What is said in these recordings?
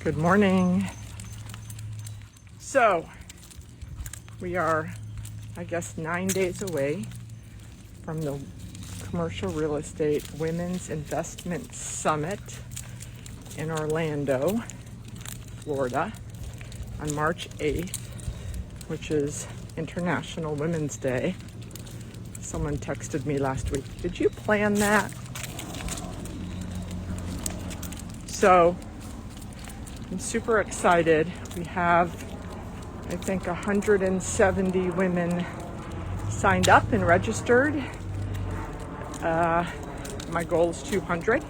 Good morning. So, we are, I guess, 9 days away from the Commercial Real Estate Women's Investment Summit in Orlando, Florida, on March 8th, which is International Women's Day. Someone texted me last week, did you plan that? So, I'm super excited. We have, I think, 170 women signed up and registered. My goal is 200.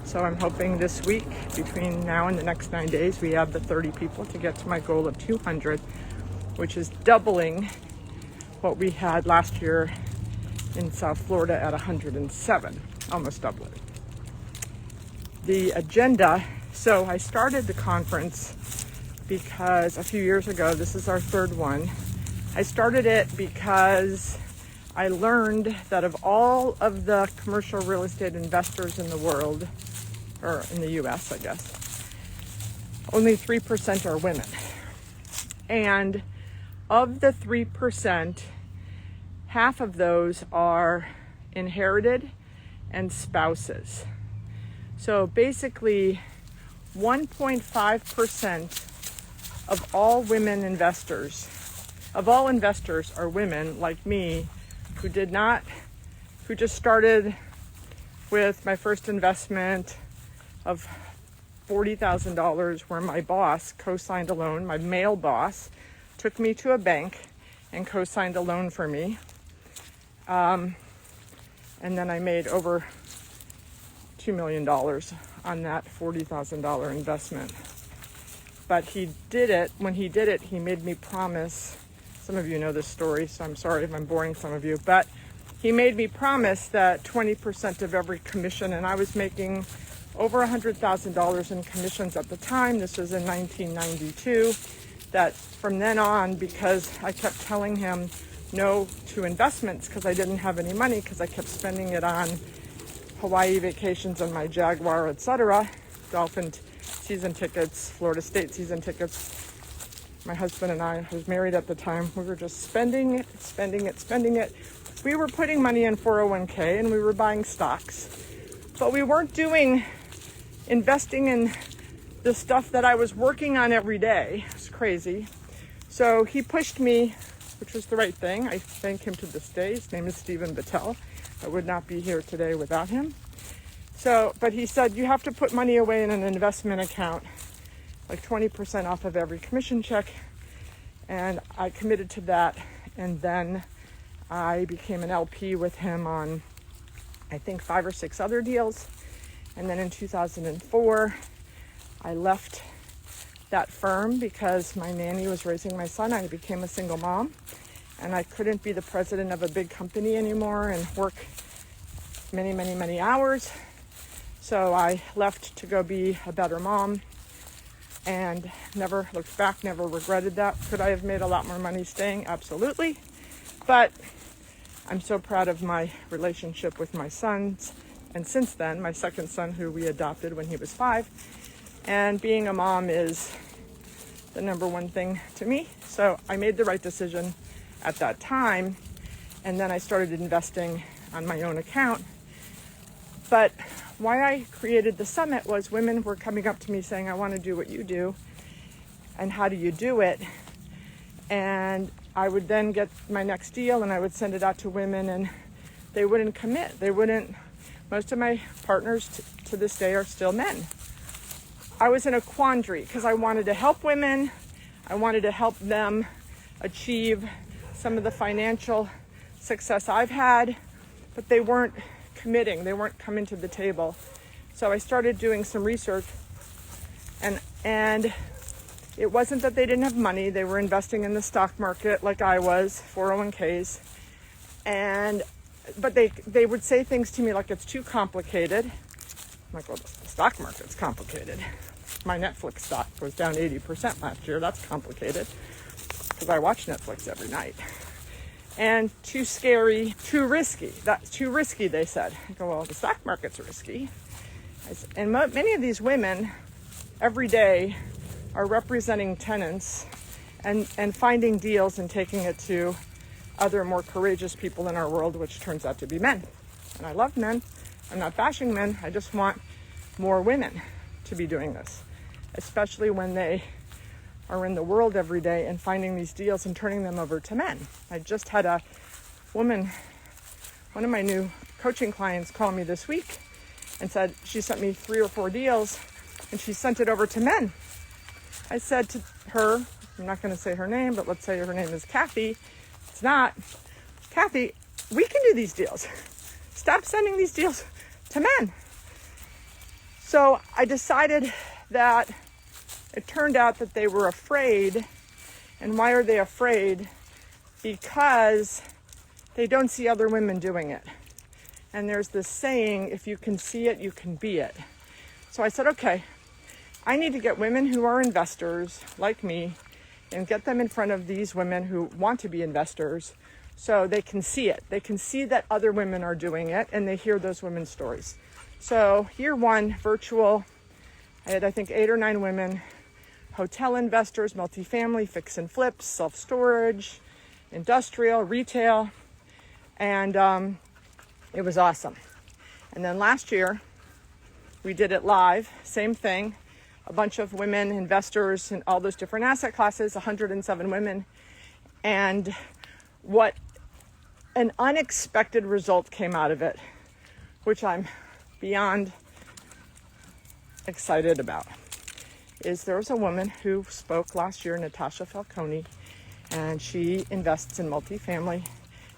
So I'm hoping this week, between now and the next 9 days, we have the 30 people to get to my goal of 200, which is doubling what we had last year in South Florida at 107, almost doubling. The agenda. So I started the conference because a few years ago, this is our third one. I started it because I learned that of all of the commercial real estate investors in the world, or in the US, I guess, only 3% are women. And of the 3%, half of those are inherited and spouses. So basically, 1.5% of all women investors, of all investors are women like me who just started with my first investment of $40,000 where my boss co-signed a loan. My male boss took me to a bank and co-signed a loan for me. And then I made over $2 million on that $40,000 investment. But when he did it, he made me promise, some of you know this story, so I'm sorry if I'm boring some of you, but he made me promise that 20% of every commission, and I was making over $100,000 in commissions at the time, this was in 1992, that from then on, because I kept telling him no to investments because I didn't have any money, because I kept spending it on Hawaii vacations and my Jaguar, etc., Dolphin season tickets, Florida State season tickets. My husband and I, who was married at the time, we were just spending it. We were putting money in 401k and we were buying stocks, but we weren't investing in the stuff that I was working on every day. It's crazy. So he pushed me, which was the right thing. I thank him to this day. His name is Stephen Battelle. I would not be here today without him. But he said, you have to put money away in an investment account, like 20% off of every commission check. And I committed to that. And then I became an LP with him on, I think, 5 or 6 other deals. And then in 2004, I left that firm because my nanny was raising my son. I became a single mom. And I couldn't be the president of a big company anymore and work many, many, many hours. So I left to go be a better mom and never looked back, never regretted that. Could I have made a lot more money staying? Absolutely. But I'm so proud of my relationship with my sons. And since then, my second son, who we adopted when he was 5. And being a mom is the number one thing to me. So I made the right decision at that time, and then I started investing on my own account. But why I created the summit was women were coming up to me saying, I want to do what you do, and how do you do it? And I would then get my next deal and I would send it out to women and they wouldn't commit. Most of my partners to this day are still men. I was in a quandary because I wanted to help women. I wanted to help them achieve some of the financial success I've had, but they weren't committing. They weren't coming to the table. So I started doing some research, and it wasn't that they didn't have money. They were investing in the stock market like I was, 401ks, but they would say things to me like, it's too complicated. I'm like, well, the stock market's complicated. My Netflix stock was down 80% last year. That's complicated because I watch Netflix every night. And too scary, too risky. That's too risky, they said. I go, well, the stock market's risky. And many of these women every day are representing tenants and finding deals and taking it to other more courageous people in our world, which turns out to be men. And I love men. I'm not bashing men. I just want more women to be doing this, especially when they are in the world every day and finding these deals and turning them over to men. I just had a woman, one of my new coaching clients, call me this week and said she sent me 3 or 4 deals and she sent it over to men. I said to her, I'm not going to say her name, but let's say her name is Kathy. It's not. Kathy, we can do these deals. Stop sending these deals to men. So I decided that it turned out that they were afraid. And why are they afraid? Because they don't see other women doing it. And there's this saying, if you can see it, you can be it. So I said, okay, I need to get women who are investors like me and get them in front of these women who want to be investors so they can see it. They can see that other women are doing it and they hear those women's stories. So year 1, virtual, I had, I think, 8 or 9 women, hotel investors, multifamily, fix and flips, self-storage, industrial, retail, and it was awesome. And then last year, we did it live, same thing, a bunch of women investors in all those different asset classes, 107 women, and what an unexpected result came out of it, which I'm beyond excited about, is there was a woman who spoke last year, Natasha Falcone, and she invests in multifamily,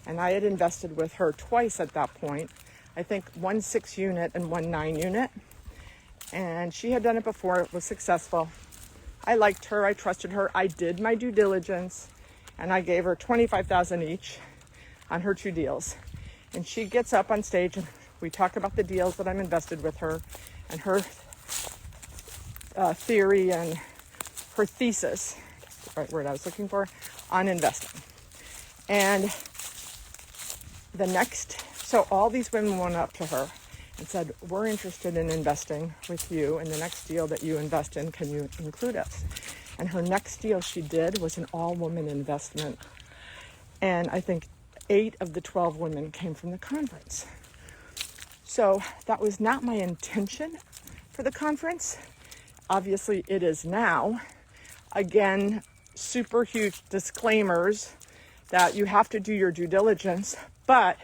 and I had invested with her twice at that point, I think 1 6-unit and 1 9-unit, and she had done it before. It was successful. I liked her, I trusted her, I did my due diligence, and I gave her $25,000 each on her 2 deals. And she gets up on stage and we talk about the deals that I'm invested with her and her theory and her thesis, the right word I was looking for, on investing. And so all these women went up to her and said, we're interested in investing with you in the next deal that you invest in. Can you include us? And her next deal she did was an all-woman investment. And I think 8 of the 12 women came from the conference. So that was not my intention for the conference. Obviously it is now. Again, super huge disclaimers that you have to do your due diligence. But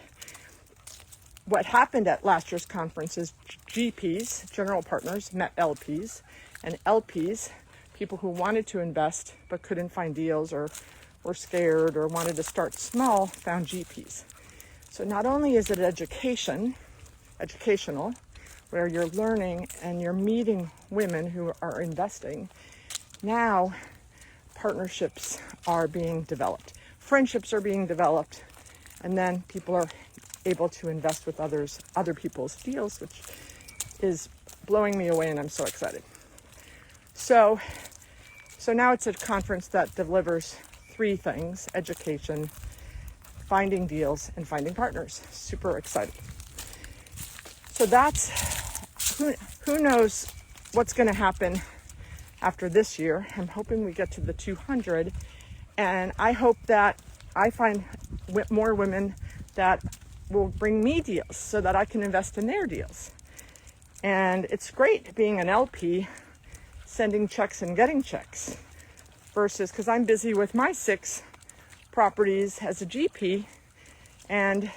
what happened at last year's conference is GPs, general partners, met LPs, and LPs, people who wanted to invest but couldn't find deals or were scared or wanted to start small, found GPs. So not only is it educational, where you're learning and you're meeting women who are investing, now partnerships are being developed, friendships are being developed, and then people are able to invest with other people's deals, which is blowing me away, and I'm so excited. So now it's a conference that delivers 3 things: education, finding deals, and finding partners. Super excited. So that's, who knows what's going to happen after this year. I'm hoping we get to the 200, and I hope that I find more women that will bring me deals so that I can invest in their deals. And it's great being an LP, sending checks and getting checks, versus, because I'm busy with my 6 properties as a GP, and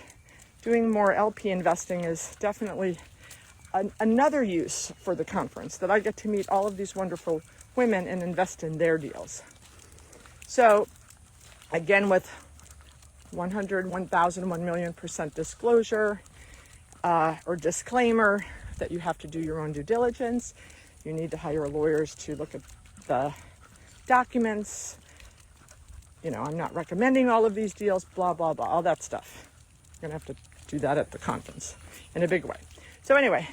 doing more LP investing is definitely another use for the conference, that I get to meet all of these wonderful women and invest in their deals. So again, with 100, 1,000, 1,000,000% disclosure or disclaimer that you have to do your own due diligence. You need to hire lawyers to look at the documents. You know, I'm not recommending all of these deals, blah, blah, blah, all that stuff. You're going to have to do that at the conference in a big way. So anyway,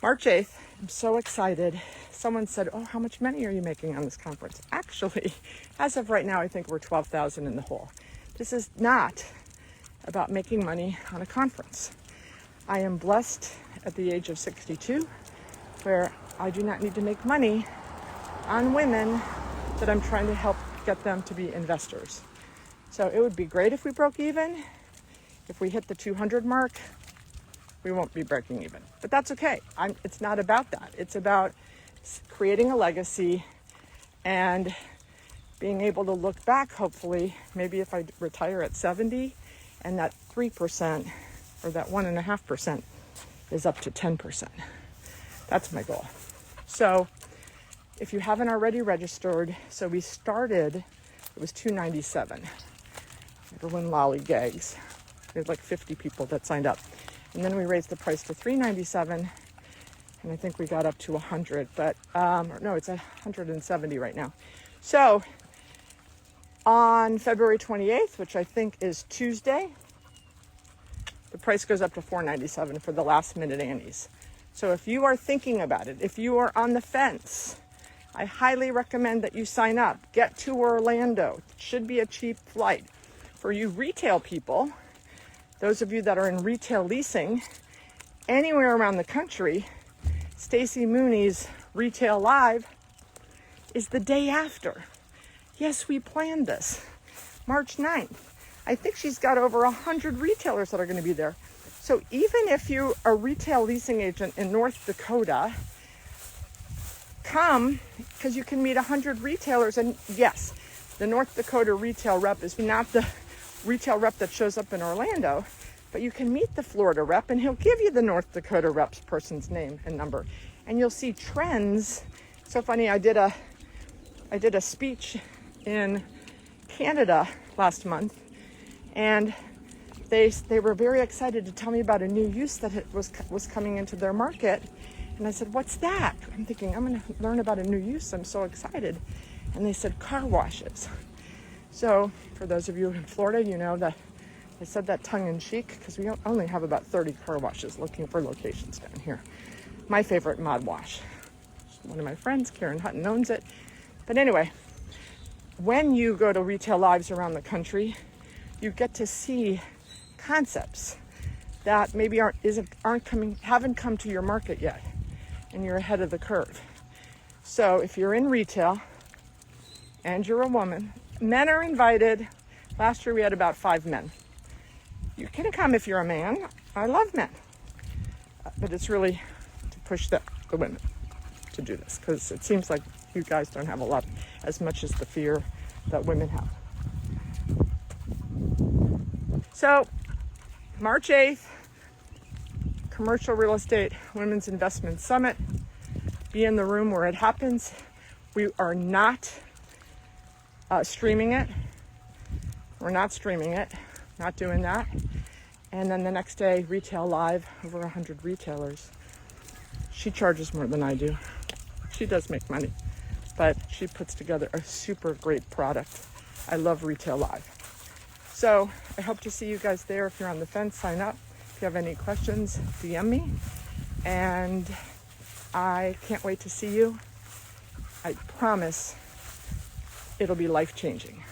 March 8th, I'm so excited. Someone said, oh, how much money are you making on this conference? Actually, as of right now, I think we're 12,000 in the hole. This is not about making money on a conference. I am blessed at the age of 62, where I do not need to make money on women that I'm trying to help get them to be investors. So it would be great if we broke even. If we hit the 200 mark, we won't be breaking even. But that's okay. It's not about that. It's about creating a legacy and being able to look back, hopefully, maybe if I retire at 70 and that 3% or that 1.5% is up to 10%. That's my goal. So if you haven't already registered, so we started, it was $297. Everyone lollygags. We had like 50 people that signed up. And then we raised the price to $397, and I think we got up to 100, but no, it's 170 right now. So on February 28th, which I think is Tuesday, the price goes up to $497 for the last minute Annies. So if you are thinking about it, if you are on the fence, I highly recommend that you sign up. Get to Orlando. It should be a cheap flight. For you retail people, those of you that are in retail leasing, anywhere around the country, Stacy Mooney's Retail Live is the day after. Yes, we planned this. March 9th. I think she's got over 100 retailers that are going to be there. So even if you're a retail leasing agent in North Dakota, come, because you can meet 100 retailers. And yes, the North Dakota retail rep is not the retail rep that shows up in Orlando, but you can meet the Florida rep and he'll give you the North Dakota rep's person's name and number. And you'll see trends. So funny, I did a speech in Canada last month, and they were very excited to tell me about a new use that was coming into their market. And I said, what's that? I'm thinking, I'm going to learn about a new use. I'm so excited. And they said, car washes. So for those of you in Florida, you know that I said that tongue in cheek because we only have about 30 car washes looking for locations down here. My favorite, Mod Wash. One of my friends, Karen Hutton, owns it. But anyway, when you go to retail lives around the country, you get to see concepts that maybe haven't come to your market yet, and you're ahead of the curve. So if you're in retail and you're a woman, men are invited. Last year we had about 5 men. You can come if you're a man. I love men. But it's really to push the women to do this, because it seems like you guys don't have as much as the fear that women have. So March 8th, Commercial Real Estate Women's Investment Summit. Be in the room where it happens. We are not streaming it. We're not streaming it. Not doing that. And then the next day, Retail Live, over 100 retailers. She charges more than I do. She does make money, but she puts together a super great product. I love Retail Live. So I hope to see you guys there. If you're on the fence, sign up. If you have any questions, DM me. And I can't wait to see you. I promise it'll be life-changing.